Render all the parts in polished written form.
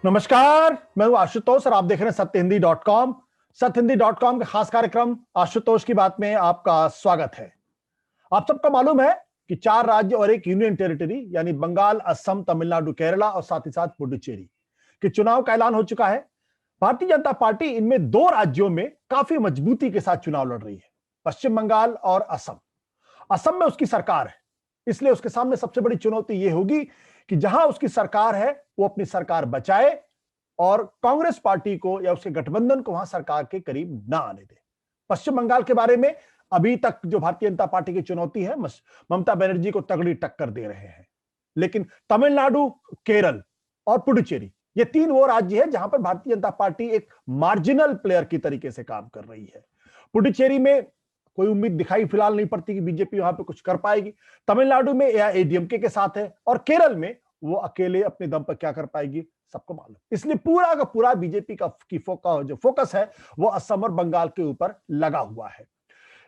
नमस्कार, मैं हूं आशुतोष और आप देख रहे हैं सत्यहिंदी.com। सत्यहिंदी.com के खास कार्यक्रम आशुतोष की बात में आपका स्वागत है। आप सबको मालूम है कि 4 राज्य और एक यूनियन टेरिटरी यानी बंगाल, असम, तमिलनाडु, केरला और साथ ही साथ पुडुचेरी के चुनाव का ऐलान हो चुका है। भारतीय जनता पार्टी इनमें 2 राज्यों में काफी मजबूती के साथ चुनाव लड़ रही है, पश्चिम बंगाल और असम। असम में उसकी सरकार है, इसलिए उसके सामने सबसे बड़ी चुनौती यह होगी कि जहां उसकी सरकार है वो अपनी सरकार बचाए और कांग्रेस पार्टी को या उसके गठबंधन को वहां सरकार के करीब ना आने दे। पश्चिम बंगाल के बारे में अभी तक जो भारतीय जनता पार्टी की चुनौती है, ममता बनर्जी को तगड़ी टक्कर दे रहे हैं। लेकिन तमिलनाडु, केरल और पुडुचेरी ये 3 वो राज्य है जहां पर भारतीय जनता पार्टी एक मार्जिनल प्लेयर की तरीके से काम कर रही है। पुडुचेरी में कोई उम्मीद दिखाई फिलहाल नहीं पड़ती कि बीजेपी वहां पे कुछ कर पाएगी। तमिलनाडु में एआईएडीएमके के साथ है और केरल में वो अकेले अपने दम पर क्या कर पाएगी सबको मालूम। इसलिए पूरा का पूरा बीजेपी का जो फोकस है वो असम और बंगाल के ऊपर लगा हुआ है।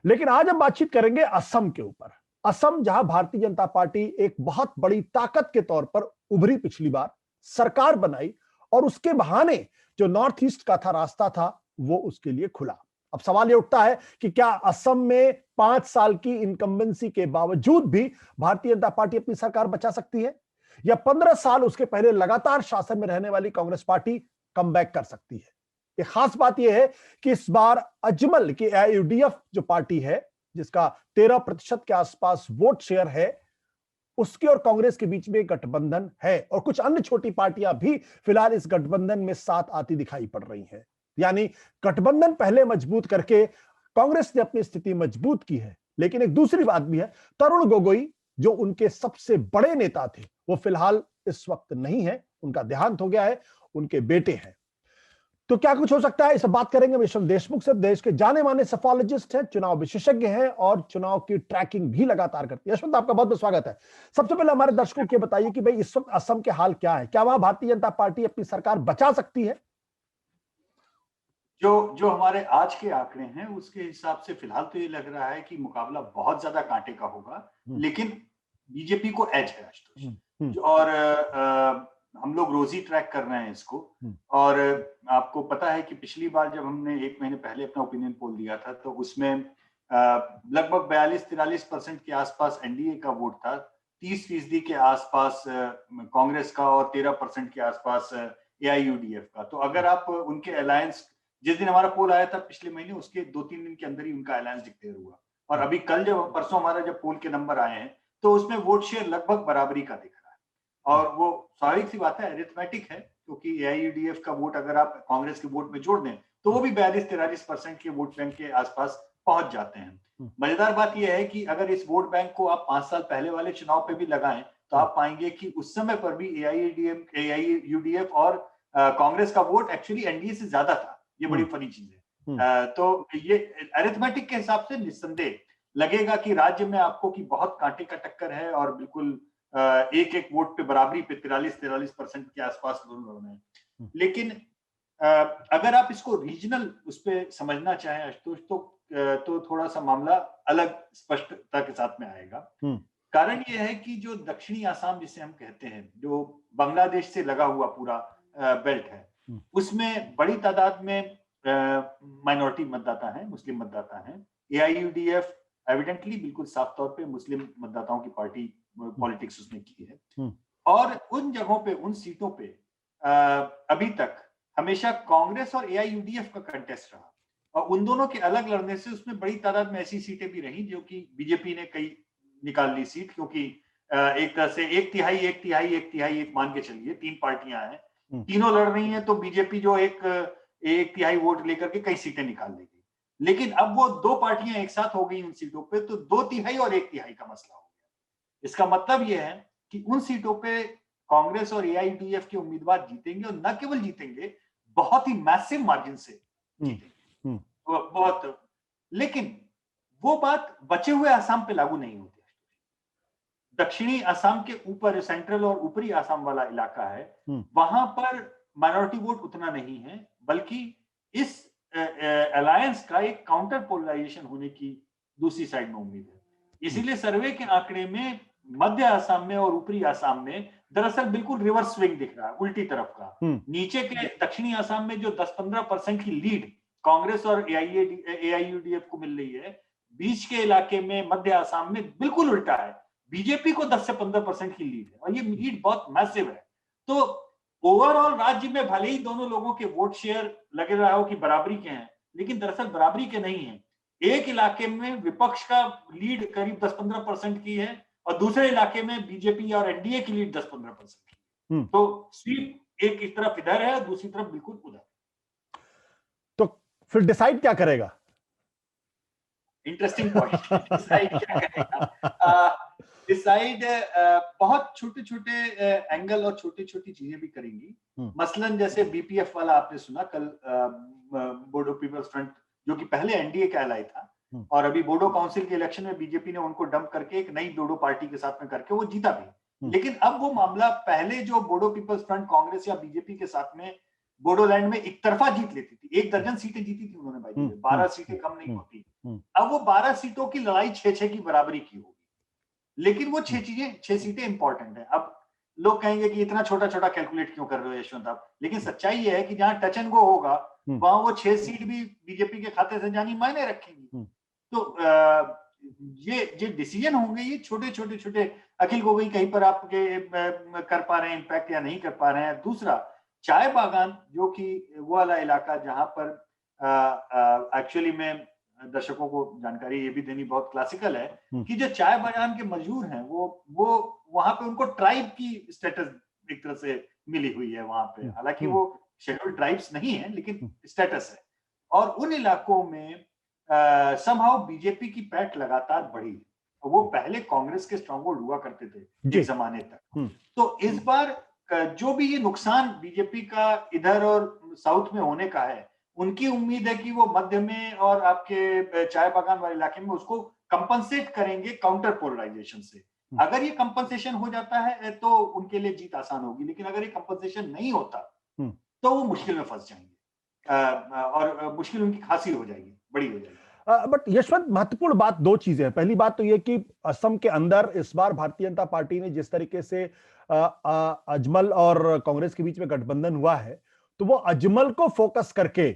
लेकिन आज हम बातचीत करेंगे असम के ऊपर। असम जहां भारतीय जनता पार्टी एक बहुत बड़ी ताकत के तौर पर उभरी, पिछली बार सरकार बनाई और उसके बहाने जो नॉर्थ ईस्ट का था रास्ता था वो उसके लिए खुला। अब सवाल ये उठता है कि क्या असम में 5 साल की इनकम्बेंसी के बावजूद भी भारतीय जनता पार्टी अपनी सरकार बचा सकती है या 15 साल उसके पहले लगातार शासन में रहने वाली कांग्रेस पार्टी कमबैक कर सकती है। एक खास बात यह है कि इस बार अजमल की एआईयूडीएफ जो पार्टी है जिसका 13% के आसपास वोट शेयर है, उसके और कांग्रेस के बीच में एक गठबंधन है और कुछ अन्य छोटी पार्टियां भी फिलहाल इस गठबंधन में साथ आती दिखाई पड़ रही हैं। यानी गठबंधन पहले मजबूत करके कांग्रेस ने अपनी स्थिति मजबूत की है। लेकिन एक दूसरी बात भी है, तरुण गोगोई जो उनके सबसे बड़े नेता थे वो फिलहाल इस वक्त नहीं है, उनका देहांत हो गया है, उनके बेटे हैं। तो क्या कुछ हो सकता है, इस बात करेंगे यशवंत देशमुख से। देश के जाने माने सफोलॉजिस्ट हैं, चुनाव विशेषज्ञ हैं और चुनाव की ट्रैकिंग भी लगातार करते हैं। यशवंत, आपका बहुत बहुत स्वागत है। सबसे पहले हमारे दर्शकों को बताइए कि भाई इस वक्त असम के हाल क्या है, क्या वहां भारतीय जनता पार्टी अपनी सरकार बचा सकती है? जो जो हमारे आज के आंकड़े हैं उसके हिसाब से फिलहाल तो ये लग रहा है कि मुकाबला बहुत ज्यादा कांटे का होगा, लेकिन बीजेपी को एज है आशुतोष। और हम लोग रोज ही ट्रैक कर रहे हैं इसको। और आपको पता है कि पिछली बार जब हमने 1 महीने पहले अपना ओपिनियन पोल दिया था तो उसमें लगभग 42-43% के आसपास एनडीए का वोट था, 30% के आसपास कांग्रेस का और 13% के आसपास एआईयूडीएफ का। तो अगर आप उनके अलायंस, जिस दिन हमारा पोल आया था पिछले महीने, उसके 2-3 दिन के अंदर ही उनका अलायंस डिक्लेयर हुआ और अभी कल जब परसों हमारा जब पोल के नंबर आए हैं तो उसमें वोट शेयर लगभग बराबरी का दिख रहा है। और वो स्वाभाविक सी बात है, अरिथमेटिक है, क्योंकि एआईयूडीएफ का वोट अगर आप कांग्रेस के वोट में जोड़ दें तो वो भी 42-43% के वोट बैंक के आसपास पहुंच जाते हैं। मजेदार बात यह है कि अगर इस वोट बैंक को आप 5 साल पहले वाले चुनाव पे भी लगाएं तो आप पाएंगे कि उस समय पर भी एआईयूडीएफ और कांग्रेस का वोट एक्चुअली एनडीए से ज्यादा था। ये बड़ी फनी चीज है। तो ये अरिथमेटिक के हिसाब से निस्संदेह लगेगा कि राज्य में आपको की बहुत कांटे का टक्कर है और बिल्कुल एक एक वोट पे बराबरी पे 43% के आसपास दोनों लड़ रहे हैं। लेकिन अगर आप इसको रीजनल उस पर समझना चाहें आशुतोष तो थोड़ा सा मामला अलग स्पष्टता के साथ में आएगा। कारण यह है कि जो दक्षिणी आसाम जिसे हम कहते हैं, जो बांग्लादेश से लगा हुआ पूरा बेल्ट है, उसमें बड़ी तादाद में माइनॉरिटी मतदाता हैं, मुस्लिम मतदाता हैं। एआईयूडीएफ एविडेंटली बिल्कुल साफ तौर पे मुस्लिम मतदाताओं की पार्टी पॉलिटिक्स उसने की है। और उन जगहों पे, उन सीटों पे अभी तक हमेशा कांग्रेस और एआईयूडीएफ का कंटेस्ट रहा और उन दोनों के अलग लड़ने से उसमें बड़ी तादाद में ऐसी सीटें भी रही जो कि बीजेपी ने कई निकाल ली सीट, क्योंकि एक तरह से एक तिहाई मान के चलिए 3 पार्टियां हैं, तीनों लड़ रही हैं, तो बीजेपी जो एक तिहाई वोट लेकर के कई सीटें निकाल लेगी। लेकिन अब वो 2 पार्टियां एक साथ हो गई उन सीटों पे, तो 2 तिहाई और 1 तिहाई का मसला हो गया। इसका मतलब यह है कि उन सीटों पे कांग्रेस और एआईयूडीएफ के उम्मीदवार जीतेंगे और न केवल जीतेंगे, बहुत ही मैसिव मार्जिन से जीतेंगे। बहुत। लेकिन वो बात बचे हुए आसाम पे लागू नहीं होती। दक्षिणी आसाम के ऊपर, सेंट्रल और ऊपरी आसाम वाला इलाका है, वहां पर माइनॉरिटी वोट उतना नहीं है, बल्कि इस अलायंस का एक काउंटर पोलराइजेशन होने की दूसरी साइड में उम्मीद है। इसीलिए सर्वे के आंकड़े में मध्य आसाम में और ऊपरी आसाम में दरअसल बिल्कुल रिवर्स स्विंग दिख रहा है, उल्टी तरफ का। नीचे के दक्षिणी आसाम में जो 10-15% की लीड कांग्रेस और एआईयूडीएफ को मिल रही है, बीच के इलाके में मध्य आसाम में बिल्कुल उल्टा है, बीजेपी को 10 से 15% की लीड है, और ये लीड बहुत मैसिव है। तो ओवरऑल राज्य में भले ही दोनों लोगों के वोट शेयर लगे रहा हो कि बराबरी के हैं, लेकिन दरअसल बराबरी के नहीं है। एक इलाके में विपक्ष का लीड करीब 10-15% की है और दूसरे इलाके में बीजेपी और एनडीए की लीड 10-15% की। तो स्वीप एक तरफ इधर है, दूसरी तरफ बिल्कुल उधर। तो फिर डिसाइड क्या करेगा? Interesting point. डिसाइड क्या करेगा? डिसाइड बहुत छोटे छोटे एंगल और छोटी छोटी चीजें भी करेंगी। मसलन जैसे बीपीएफ वाला आपने सुना कल, बोडो पीपल्स फ्रंट, जो कि पहले एनडीए कहलाई था, और अभी बोडो काउंसिल के इलेक्शन में बीजेपी ने उनको डंप करके एक नई बोडो पार्टी के साथ में करके वो जीता भी। लेकिन अब वो मामला, पहले जो बोडो पीपल्स फ्रंट कांग्रेस या बीजेपी के साथ में बोडोलैंड में एक तरफा जीत लेती थी, 1 दर्जन सीटें जीती थी उन्होंने, भाई 12 सीटें कम नहीं होती। अब वो 12 सीटों की लड़ाई 6-6 की बराबरी की होगी, लेकिन वो 6 सीटें इंपॉर्टेंट है। अब लोग कहेंगे कि इतना छोटा छोटा कैलकुलेट क्यों कर रहे हो यशवंत आप, लेकिन सच्चाई ये है कि जहां टच एंड गो होगा वहां वो 6 सीट भी बीजेपी के खाते से जानी मायने रखेंगी। तो ये डिसीजन होंगे, ये छोटे छोटे छोटे। अखिल गोगोई कहीं पर आपके कर पा रहे हैं इम्पैक्ट या नहीं कर पा रहे हैं। दूसरा, चाय बागान, जो कि वो वाला इलाका जहां पर एक्चुअली में दर्शकों को जानकारी ये भी देनी बहुत क्लासिकल है कि जो चाय बागान के मजदूर हैं वो वहां पे उनको ट्राइब की स्टेटस एक तरह से मिली हुई है वहां पे। हालांकि वो शेड्यूल्ड ट्राइब्स नहीं है, लेकिन स्टेटस है। और उन इलाकों में समहाउ बीजेपी की पैठ लगातार बढ़ी है। वो पहले कांग्रेस के स्ट्रॉन्ग होल्ड हुआ करते थे एक जमाने तक। तो इस बार जो भी ये नुकसान बीजेपी का इधर और साउथ में होने का है, उनकी उम्मीद है कि वो मध्य में और आपके चाय बागान वाले इलाके में उसको कंपनसेट करेंगे काउंटर पोलराइजेशन से। अगर ये कंपनसेशन हो जाता है तो उनके लिए जीत आसान होगी, लेकिन अगर ये कंपनसेशन नहीं होता तो वो मुश्किल में फंस जाएंगे और मुश्किल उनकी खासी हो जाएगी, बड़ी हो जाएगी। बट यशवंत, महत्वपूर्ण बात 2 चीजें हैं। पहली बात तो यह कि असम के अंदर इस बार भारतीय जनता पार्टी ने जिस तरीके से अजमल और कांग्रेस के बीच में गठबंधन हुआ है, तो वो अजमल को फोकस करके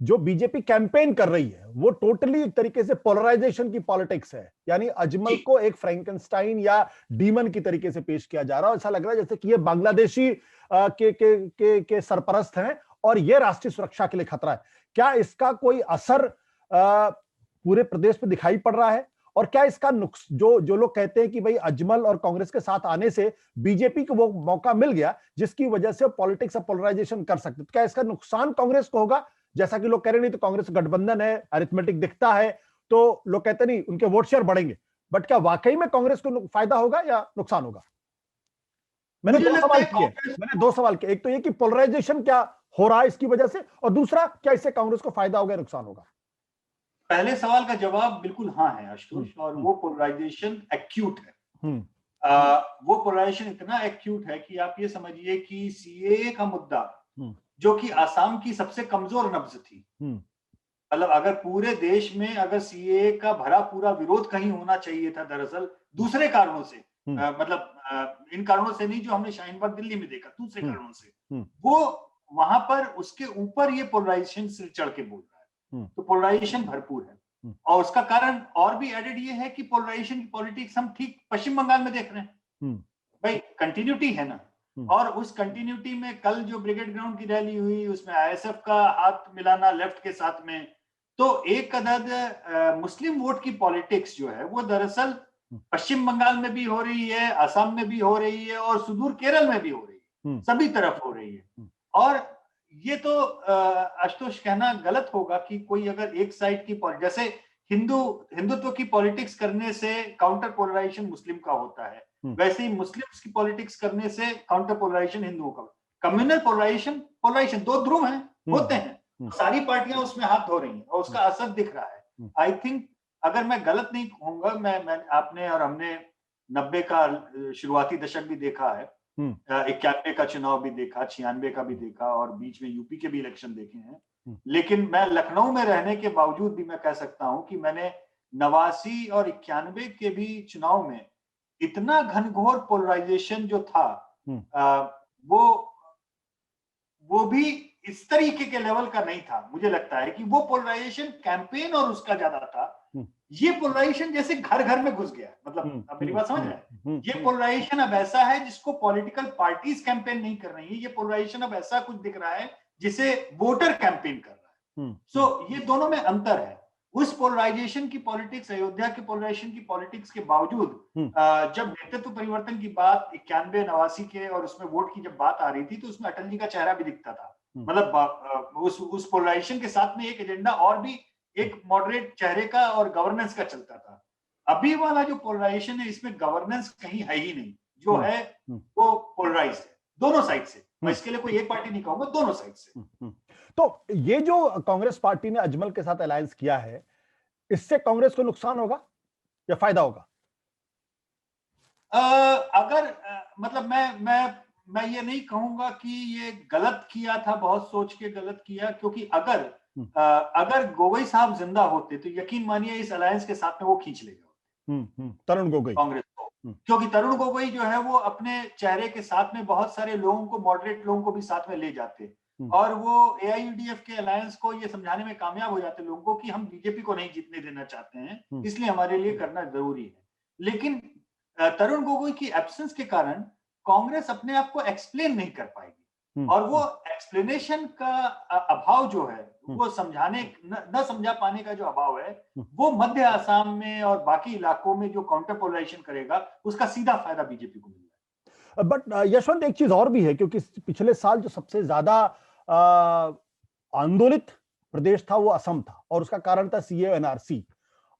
जो बीजेपी कैंपेन कर रही है वो टोटली एक तरीके से पोलराइजेशन की पॉलिटिक्स है। यानी अजमल को एक फ्रैंकेनस्टाइन या डीमन की तरीके से पेश किया जा रहा है। ऐसा लग रहा है जैसे कि ये बांग्लादेशी के सरपरस्त हैं और ये राष्ट्रीय सुरक्षा के लिए खतरा है। क्या इसका कोई असर पूरे प्रदेश में दिखाई पड़ रहा है? और क्या इसका जो लोग कहते हैं कि भाई अजमल और कांग्रेस के साथ आने से बीजेपी को वो मौका मिल गया जिसकी वजह से पॉलिटिक्स ऑफ पोलराइजेशन कर सकते, तो क्या इसका नुकसान कांग्रेस को होगा? जैसा कि लोग कह रहे नहीं तो कांग्रेस गठबंधन है, अरिथमेटिक दिखता है, तो लोग कहते नहीं उनके वोट शेयर बढ़ेंगे, बट क्या वाकई में कांग्रेस को फायदा होगा या नुकसान होगा? मैंने 2 सवाल किए। एक तो ये कि पोलराइजेशन क्या हो रहा है इसकी वजह से, और दूसरा क्या इससे कांग्रेस को फायदा होगा, नुकसान होगा? पहले सवाल का जवाब बिल्कुल हाँ है आशुतोष, और वो पोलराइजेशन एक्यूट है। वो पोलराइजेशन इतना एक्यूट है कि आप ये समझिए कि सीएए का मुद्दा, जो कि आसाम की सबसे कमजोर नब्ज थी, मतलब अगर पूरे देश में अगर सीएए का भरा पूरा विरोध कहीं होना चाहिए था, दरअसल दूसरे कारणों से, मतलब इन कारणों से नहीं जो हमने शाहीन बाग दिल्ली में देखा, दूसरे कारणों से, वो वहां पर उसके ऊपर ये पोलराइजेशन सिर चढ़ के बोल रहा है। तो पोलराइजेशन भरपूर है, और उसका कारण और भी एडेड ये है कि पोलराइजेशन की पॉलिटिक्स हम ठीक पश्चिम बंगाल में देख रहे हैं। भाई कंटिन्यूटी है ना, और उस कंटिन्यूटी में कल जो ब्रिगेड ग्राउंड की रैली हुई उसमें आईएसएफ का हाथ मिलाना लेफ्ट के साथ में, तो एक अदद मुस्लिम वोट की पॉलिटिक्स जो है वो दरअसल पश्चिम बंगाल में भी हो रही है, असम में भी हो रही है, और सुदूर केरल में भी हो रही है, सभी तरफ हो रही है। और ये तो आशुतोष कहना गलत होगा कि कोई अगर एक साइड की, जैसे हिंदुत्व की पॉलिटिक्स करने से काउंटर पोलराइजेशन मुस्लिम का होता है, वैसे ही मुस्लिम्स की पॉलिटिक्स करने से काउंटर पोलराइजेशन हिंदुओं का। कम्युनल पोलराइजेशन 2 ध्रुव हैं, होते हैं, सारी पार्टियां उसमें हाथ धो रही हैं और उसका असर दिख रहा है। आई थिंक अगर मैं गलत नहीं कहूंगा, मैं आपने और हमने 90 का शुरुआती दशक भी देखा है, 91 का चुनाव भी देखा, 96 का भी देखा, और बीच में यूपी के भी इलेक्शन देखे हैं। लेकिन मैं लखनऊ में रहने के बावजूद भी मैं कह सकता हूं कि मैंने 89 और 91 के भी चुनाव में इतना घनघोर पोलराइजेशन जो था वो भी इस तरीके के लेवल का नहीं था। मुझे लगता है कि वो पोलराइजेशन कैंपेन और उसका ज्यादा था। ये पोलराइजेशन जैसे घर घर में घुस गया, मतलब अब मेरी बात समझ रहे हैं? ये पोलराइजेशन अब ऐसा है जिसको पॉलिटिकल पार्टीज कैंपेन नहीं कर रही है। ये पोलराइजेशन अब ऐसा कुछ दिख रहा है जिसे वोटर कैंपेन कर रहा है। सो ये दोनों में अंतर है। उस पोलराइजेशन की पॉलिटिक्स, अयोध्या के पोलराइजेशन की पॉलिटिक्स के बावजूद जब नेतृत्व परिवर्तन की बात 91-89 के और उसमें वोट की जब बात आ रही थी तो उसमें अटल जी का चेहरा भी दिखता था। मतलब उस पोलराइजेशन के साथ में एक एजेंडा और भी एक मॉडरेट चेहरे का और गवर्नेंस का चलता था। अभी वाला जो पोलराइजेशन है इसमें गवर्नेंस कहीं है ही नहीं, जो है वो पोलराइज है दोनों साइड से। मैं इसके लिए कोई एक पार्टी नहीं कहूंगा, दोनों साइड से। तो ये जो कांग्रेस पार्टी ने अजमल के साथ अलायंस किया है, इससे कांग्रेस को नुकसान होगा या फायदा होगा? अगर मतलब मैं ये नहीं कहूंगा कि ये गलत किया था, बहुत सोच के गलत किया, क्योंकि अगर गोगोई साहब जिंदा होते तो यकीन मानिए इस अलायंस के साथ में वो खींच लेगा तरुण गोगोई कांग्रेस को। क्योंकि तरुण गोगोई जो है वो अपने चेहरे के साथ में बहुत सारे लोगों को, मॉडरेट लोगों को भी साथ में ले जाते और वो एआईयूडीएफ के अलायंस को ये समझाने में कामयाब हो जाते लोगों को कि हम बीजेपी को नहीं जीतने देना चाहते हैं, इसलिए हमारे लिए करना जरूरी है। लेकिन तरुण गोगोई की एब्सेंस के कारण कांग्रेस अपने आप को एक्सप्लेन नहीं कर पाएगी और वो एक्सप्लेनेशन का अभाव जो है, वो समझाने न समझा पाने का जो अभाव है, वो मध्य असम में और बाकी इलाकों में जो काउंटर पोलराइजेशन करेगा उसका सीधा फायदा बीजेपी को मिलेगा। बट यशवंत, एक चीज और भी है, क्योंकि पिछले साल जो सबसे ज्यादा आंदोलित प्रदेश था वो असम था और उसका कारण था सीए एनआरसी,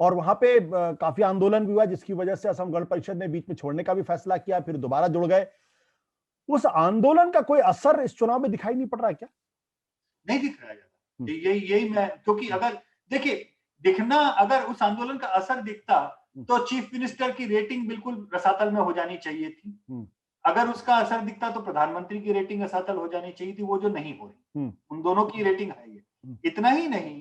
और वहां पे काफी आंदोलन भी हुआ जिसकी वजह से असम गण परिषद ने बीच में छोड़ने का भी फैसला किया, फिर दोबारा जुड़ गए। उस आंदोलन का कोई असर इस चुनाव में दिखाई नहीं पड़ रहा है क्या? नहीं दिख रहा है ज्यादा। यही मैं, क्योंकि अगर देखिए दिखना, अगर उस आंदोलन का असर दिखता तो चीफ मिनिस्टर की रेटिंग बिल्कुल रसातल में हो जानी चाहिए थी। अगर उसका असर दिखता तो प्रधानमंत्री की रेटिंग रसातल हो जानी चाहिए थी, वो जो नहीं हो रही। उन दोनों की रेटिंग है ये। इतना ही नहीं,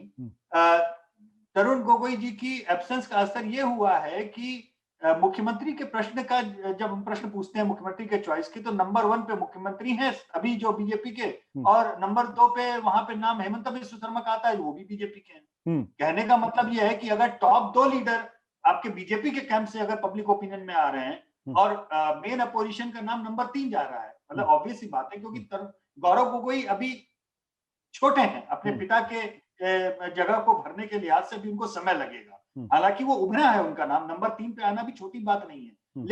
तरुण गोगोई जी की एब्सेंस का असर ये हुआ है कि मुख्यमंत्री के प्रश्न का, जब हम प्रश्न पूछते हैं मुख्यमंत्री के चॉइस की, तो नंबर 1 पे मुख्यमंत्री हैं अभी जो बीजेपी के, और नंबर 2 पे वहां पे नाम हेमंत बिस्व शर्मा का आता है, वो भी बीजेपी के हैं। कहने का मतलब ये है कि अगर टॉप 2 लीडर आपके बीजेपी के कैंप से अगर पब्लिक ओपिनियन में आ रहे हैं और मेन अपोजिशन का नाम नंबर 3 जा रहा है, मतलब ऑब्वियस सी बात है, क्योंकि गौरव गोगोई अभी छोटे हैं, अपने पिता के जगह को भरने के लिहाज से भी उनको समय लगेगा। हालांकि वो उभरा है, उनका नाम नंबर 3 पे आना भी छोटी बात नहीं है,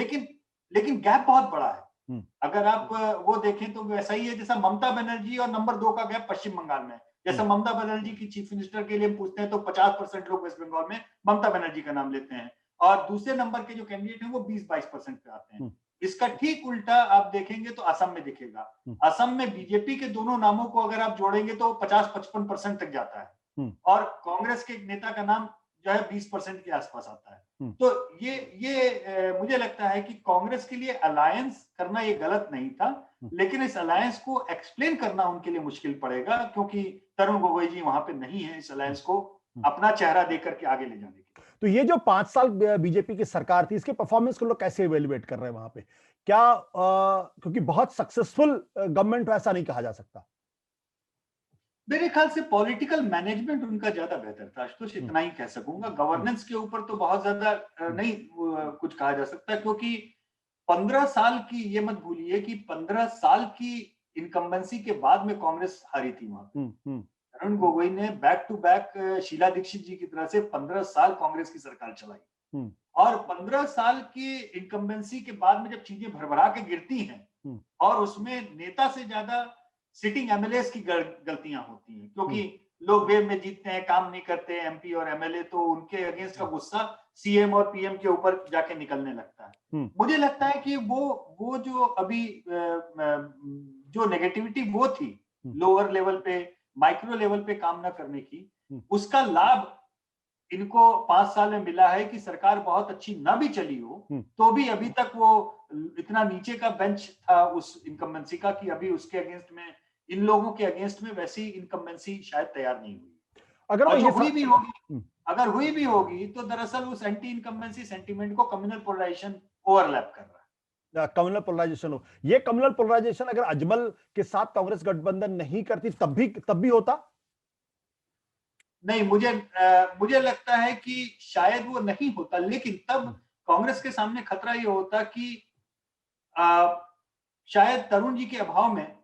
लेकिन गैप बहुत बड़ा है। अगर आप वो देखें तो वैसा ही है जैसा ममता बनर्जी और नंबर 2 का गैप पश्चिम बंगाल में। जैसा ममता बनर्जी की चीफ मिनिस्टर के लिए पूछते हैं तो 50% लोग वेस्ट बंगाल में ममता बनर्जी का नाम लेते हैं, और दूसरे नंबर के जो कैंडिडेट हैं वो 20-22% पे आते हैं। इसका ठीक उल्टा आप देखेंगे तो असम में दिखेगा। असम में बीजेपी के दोनों नामों को अगर आप जोड़ेंगे तो 50-55% तक जाता है, और कांग्रेस के एक नेता का नाम जो है 20% के आसपास आता है। तो ये मुझे लगता है कि कांग्रेस के लिए अलायंस करना ये गलत नहीं था, लेकिन इस अलायंस को एक्सप्लेन करना उनके लिए मुश्किल पड़ेगा, क्योंकि तरुण गोगोई जी वहां पे नहीं है इस अलायंस को अपना चेहरा देकर के आगे ले जाने के। तो ये जो 5 साल बीजेपी की सरकार थी, इसके परफॉर्मेंस को लोग कैसे इवेल्युएट कर रहे हैं वहां पे? क्या क्योंकि बहुत सक्सेसफुल गवर्नमेंट ऐसा नहीं कहा जा सकता। मेरे ख्याल से पॉलिटिकल मैनेजमेंट उनका ज्यादा बेहतर था, आशुतोष, इतना ही कह सकूंगा। गवर्नेंस के ऊपर तो बहुत ज्यादा नहीं कुछ कहा जा सकता, क्योंकि 15 साल की, ये मत भूलिए कि 15 साल की इनकम्बेंसी के बाद में कांग्रेस हारी थी वहां। तरुण गोगोई ने back to back Sheila Dikshit ji की तरह से 15 साल कांग्रेस की सरकार चलाई, और 15 साल की इनकम्बेंसी के बाद में जब चीजें भरभरा के गिरती हैं और उसमें नेता से ज्यादा सिटिंग एमएलएस की गलतियां होती हैं, क्योंकि लोग वेव में जीतते हैं, काम नहीं करते एमपी और एमएलए, तो उनके अगेंस्ट का गुस्सा सीएम और पीएम के ऊपर जाके निकलने लगता है। मुझे लगता है कि वो जो अभी जो नेगेटिविटी वो थी लोअर लेवल पे, माइक्रो लेवल पे काम ना करने की, उसका लाभ इनको 5 साल में मिला है कि सरकार बहुत अच्छी ना भी चली हो तो भी अभी तक वो इतना नीचे का बेंच था उस इनकम्बेंसी का कि अभी उसके अगेंस्ट में, इन लोगों के अगेंस्ट में वैसी इनकम्बेंसी शायद तैयार नहीं हुई। अगर हुई भी होगी तो दरअसल उस एंटी इनकम्बेंसी सेंटीमेंट को कम्युनल पोलराइजेशन ओवरलैप कर रहा है। कम्युनल पोलराइजेशन हो, ये कम्युनल पोलराइजेशन अगर अजमल के साथ कांग्रेस गठबंधन नहीं करती तब भी होता? नहीं, मुझे लगता है कि शायद वो नहीं होता, लेकिन तब कांग्रेस के सामने खतरा ये होता कि शायद तरुण जी के अभाव में,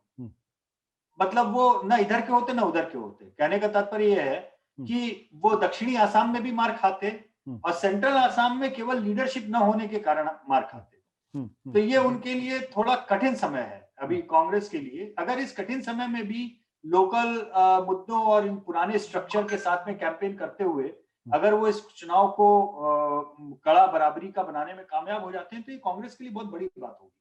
मतलब वो ना इधर के होते ना उधर के होते। कहने का तात्पर्य ये है कि वो दक्षिणी आसाम में भी मार खाते और सेंट्रल आसाम में केवल लीडरशिप न होने के कारण मार खाते। तो ये उनके लिए थोड़ा कठिन समय है अभी कांग्रेस के लिए। अगर इस कठिन समय में भी लोकल मुद्दों और इन पुराने स्ट्रक्चर के साथ में कैंपेन करते हुए अगर वो इस चुनाव को कड़ा बराबरी का बनाने में कामयाब हो जाते हैं तो ये कांग्रेस के लिए बहुत बड़ी बात होगी।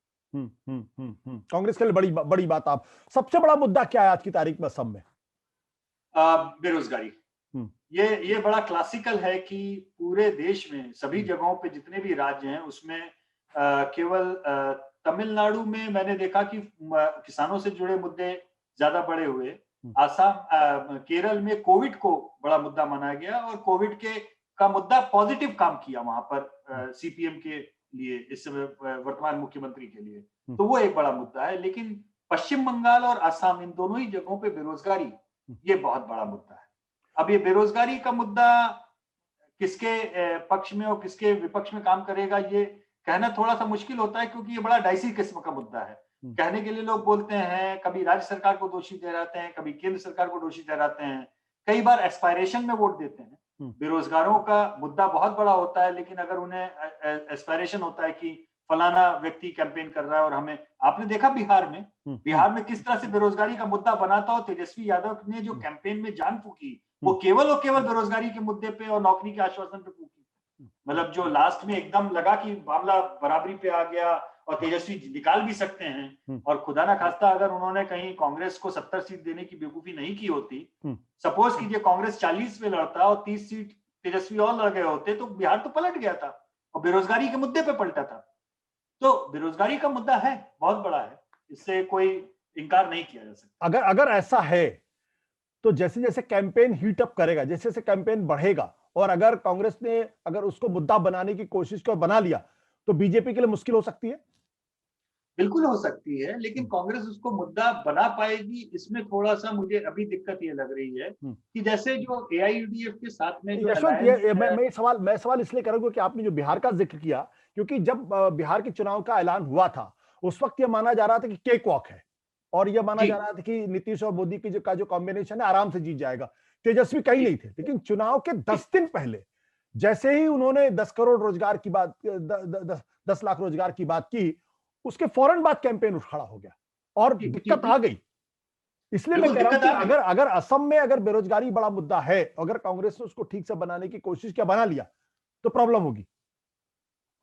कांग्रेस के लिए बड़ी बात। आप सबसे बड़ा मुद्दा क्या है आज की तारीख में असम में? बेरोजगारी। ये बड़ा क्लासिकल है कि पूरे देश में सभी जगहों पे जितने भी राज्य हैं उसमें केवल तमिलनाडु में मैंने देखा कि किसानों से जुड़े मुद्दे ज्यादा बड़े हुए। आसाम केरल में कोविड को बड़ा मुद्दा माना गया और कोविड का मुद्दा पॉजिटिव काम किया वहां पर सीपीएम के लिए, इस समय वर्तमान मुख्यमंत्री के लिए, तो वो एक बड़ा मुद्दा है। लेकिन पश्चिम बंगाल और आसाम इन दोनों ही जगहों पे बेरोजगारी ये बहुत बड़ा मुद्दा है। अब ये बेरोजगारी का मुद्दा किसके पक्ष में और किसके विपक्ष में काम करेगा ये कहना थोड़ा सा मुश्किल होता है, क्योंकि ये बड़ा डाइसी किस्म का मुद्दा है। कहने के लिए लोग बोलते हैं, कभी राज्य सरकार को दोषी ठहराते हैं, कभी केंद्र सरकार को दोषी ठहराते हैं, कई बार एस्पायरेशन में वोट देते हैं। बेरोजगारों का मुद्दा बहुत बड़ा होता है, लेकिन अगर उन्हें एस्पायरेशन होता है कि फलाना व्यक्ति कैंपेन कर रहा है और हमें, आपने देखा बिहार में किस तरह से बेरोजगारी का मुद्दा बनाता हो तेजस्वी यादव ने जो कैंपेन में जान फूकी वो केवल और केवल बेरोजगारी के मुद्दे पे और नौकरी के आश्वासन पे फूकी। मतलब जो लास्ट में एकदम लगा कि मामला बराबरी पे आ गया और तेजस्वी निकाल भी सकते हैं, और खुदा ना खास्ता अगर उन्होंने कहीं कांग्रेस को 70 सीट देने की बेवकूफी नहीं की होती, सपोज कीजिए कांग्रेस 40 में लड़ता और 30 सीट तेजस्वी और लड़ गए होते, तो बिहार तो पलट गया था और बेरोजगारी के मुद्दे पे पलटा था। तो बेरोजगारी का मुद्दा है, बहुत बड़ा है, इससे कोई इनकार नहीं किया जा सकता। अगर ऐसा है तो जैसे जैसे कैंपेन हीट अप करेगा, जैसे जैसे कैंपेन बढ़ेगा और अगर कांग्रेस ने अगर उसको मुद्दा बनाने की कोशिश की और बना लिया तो बीजेपी के लिए मुश्किल हो सकती है। बिल्कुल हो सकती है, लेकिन कांग्रेस उसको मुद्दा बना पाएगी, इसमें थोड़ा सा मुझे अभी दिक्कत ये लग रही है कि जैसे जो एआईयूडीएफ के साथ में जो यशवंत, मैं सवाल इसलिए करूंगा कि आपने जो बिहार का जिक्र किया, क्योंकि जब बिहार के चुनाव का ऐलान हुआ था उस वक्त यह माना जा रहा था कि केक वॉक है और यह माना जा रहा था कि नीतीश और मोदी की जो कॉम्बिनेशन है आराम से जीत जाएगा। तेजस्वी कहीं नहीं थे, लेकिन चुनाव के 10 दिन पहले जैसे ही उन्होंने 10 करोड़ रोजगार की बात, 10 लाख रोजगार की बात की, उसके फौरन बाद कैंपेन उठ खड़ा हो गया और दिक्कत आ गई। इसलिए मैं कह रहा हूं कि अगर असम में अगर बेरोजगारी बड़ा मुद्दा है, अगर कांग्रेस ने उसको ठीक से बनाने की कोशिश किया, बना लिया, तो प्रॉब्लम होगी।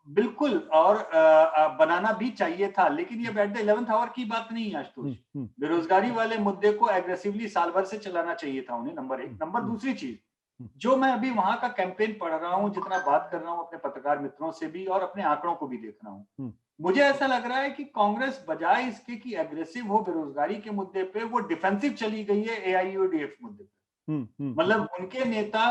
बिल्कुल, और बनाना भी चाहिए था, लेकिन ये एट द 11th आवर की बात नहीं है आशुतोष। बेरोजगारी वाले मुद्दे को एग्रेसिवली साल भर से चलाना चाहिए था उन्हें, नंबर एक। नंबर दूसरी चीज, जो मैं अभी वहां का कैंपेन पढ़ रहा हूँ, जितना बात कर रहा हूँ अपने पत्रकार मित्रों से भी और अपने आंकड़ों को भी देख रहा हूँ, मुझे ऐसा लग रहा है कि कांग्रेस बजाय इसके कि एग्रेसिव हो बेरोजगारी के मुद्दे पे, वो डिफेंसिव चली गई है एआईयूडीएफ मुद्दे पे। मतलब उनके नेता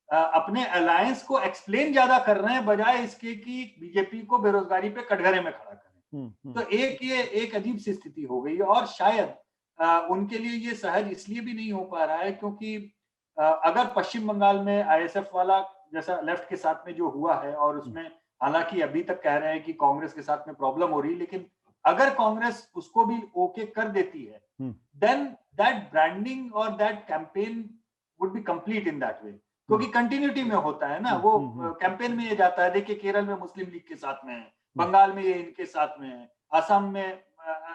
अपने अलायंस को एक्सप्लेन ज्यादा कर रहे हैं बजाय इसके कि बीजेपी को बेरोजगारी पे कटघरे में खड़ा करें। तो ये एक अजीब सी स्थिति हो गई है और शायद उनके लिए ये सहज इसलिए भी नहीं हो पा रहा है क्योंकि अगर पश्चिम बंगाल में आईएसएफ वाला जैसा लेफ्ट के साथ में जो हुआ है, और उसमें हालांकि अभी तक कह रहे हैं कि कांग्रेस के साथ में प्रॉब्लम हो रही, लेकिन अगर कांग्रेस उसको भी ओके कर देती है, देन दैट ब्रांडिंग और that campaign would be complete in that way, क्योंकि कंटिन्यूटी में होता है ना। वो कैंपेन में ये जाता है, देखिए केरल में मुस्लिम लीग के साथ में है, बंगाल में ये इनके साथ में है, आसाम में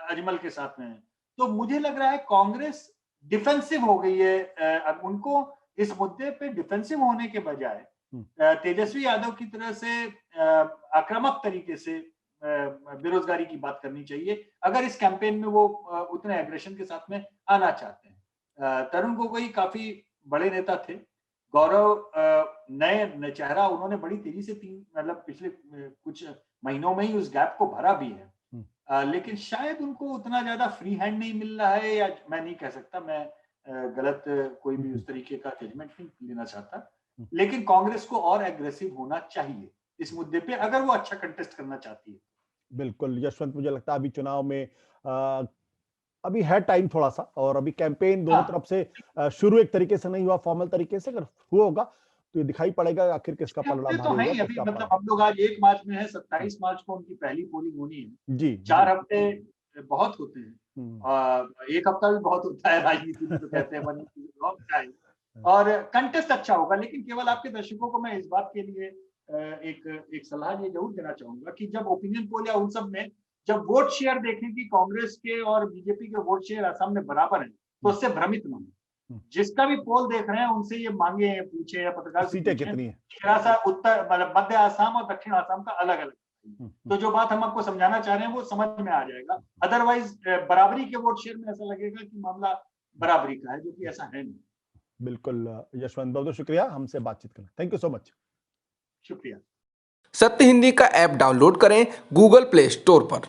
अजमल के साथ में है। तो मुझे लग रहा है कांग्रेस डिफेंसिव हो गई है। उनको इस मुद्दे पे डिफेंसिव होने के बजाय तेजस्वी यादव की तरह से आक्रामक तरीके से बेरोजगारी की बात करनी चाहिए, अगर इस कैंपेन में वो उतने एग्रेशन के साथ में आना चाहते हैं। तरुण गोगोई काफी बड़े नेता थे, गौरव नए चेहरा, उन्होंने बड़ी तेजी से मतलब पिछले कुछ महीनों में ही उस गैप को भरा भी है। लेकिन शायद उनको उतना ज्यादा फ्री हैंड नहीं मिल रहा है, या मैं नहीं कह सकता, मैं गलत कोई भी उस तरीके का जजमेंट नहीं लेना चाहता, लेकिन कांग्रेस को और एग्रेसिव होना चाहिए। इस मुद्दे पे, अगर वो अच्छा कंटेस्ट करना चाहती है। बिल्कुल यशवंत, मुझे लगता है अभी चुनाव में अभी है टाइम थोड़ा सा, और अभी कैंपेन दोनों तरफ से शुरू एक तरीके से नहीं हुआ, फॉर्मल तरीके से। अगर हुआ होगा तो ये दिखाई पड़ेगा आखिर किसका पलड़ा तो भारी है होगा, ही अभी, किसका मतलब पार। हम लोग आज 1 मार्च में है, 27 मार्च को उनकी पहली पोलिंग होनी है। जी 4 हफ्ते बहुत होते हैं। 1 हफ्ता भी बहुत होता है राजनीति में, तो कहते हैं लॉन्ग टाइम। और कंटेस्ट अच्छा होगा, लेकिन केवल आपके दर्शकों को मैं इस बात के लिए एक सलाह ये जरूर देना चाहूंगा कि जब ओपिनियन पोल या उन सब में जब वोट शेयर देखें कि कांग्रेस के और बीजेपी के वोट शेयर असम में बराबर है, तो उससे भ्रमित न हो। जिसका भी पोल देख रहे हैं उनसे ये मांगे, पूछे या पत्रकार से सीटें पूछें, कितनी है, थोड़ा सा उत्तर मतलब मध्य आसाम और दक्षिण आसाम का अलग अलग। तो जो बात हम आपको समझाना चाह रहे हैं वो समझ में आ जाएगा। अदरवाइज बराबरी के वोट शेयर में ऐसा लगेगा कि मामला बराबरी का है, जो कि ऐसा है नहीं। बिल्कुल यशवंत, बहुत बहुत शुक्रिया हमसे बातचीत करना। Thank you so much. शुक्रिया। सत्य हिंदी का ऐप डाउनलोड करें गूगल प्ले स्टोर पर।